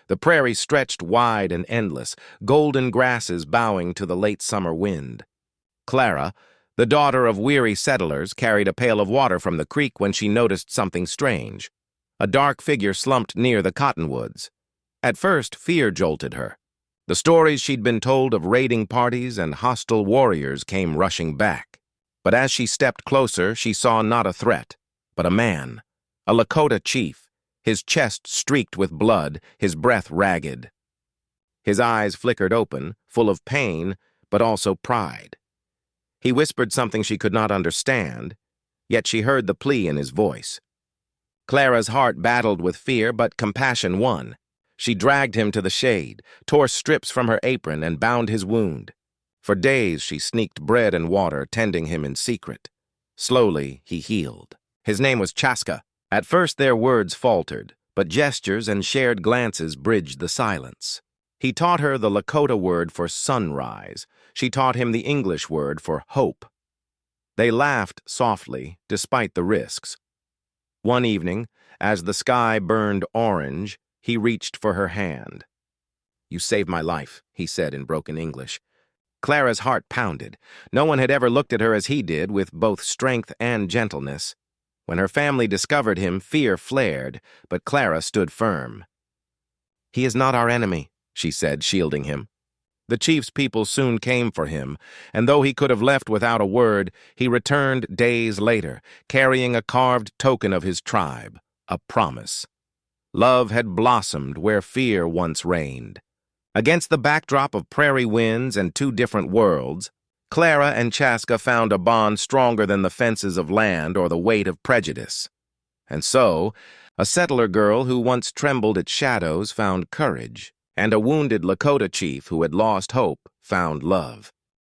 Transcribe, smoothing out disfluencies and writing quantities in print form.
The prairie stretched wide and endless, golden grasses bowing to the late summer wind. Clara, the daughter of weary settlers, carried a pail of water from the creek when she noticed something strange. A dark figure slumped near the cottonwoods. At first, fear jolted her. The stories she'd been told of raiding parties and hostile warriors came rushing back. But as she stepped closer, she saw not a threat, but a man, a Lakota chief, his chest streaked with blood, his breath ragged. His eyes flickered open, full of pain, but also pride. He whispered something she could not understand, yet she heard the plea in his voice. Clara's heart battled with fear, but compassion won. She dragged him to the shade, tore strips from her apron, and bound his wound. For days she sneaked bread and water, tending him in secret. Slowly, he healed. His name was Chaska. At first their words faltered, but gestures and shared glances bridged the silence. He taught her the Lakota word for sunrise. She taught him the English word for hope. They laughed softly, despite the risks. One evening, as the sky burned orange, he reached for her hand. "You saved my life," he said in broken English. Clara's heart pounded. No one had ever looked at her as he did, with both strength and gentleness. When her family discovered him, fear flared, but Clara stood firm. "He is not our enemy," she said, shielding him. The chief's people soon came for him, and though he could have left without a word, he returned days later, carrying a carved token of his tribe, a promise. Love had blossomed where fear once reigned. Against the backdrop of prairie winds and two different worlds, Clara and Chaska found a bond stronger than the fences of land or the weight of prejudice. And so, a settler girl who once trembled at shadows found courage, and a wounded Lakota chief who had lost hope found love.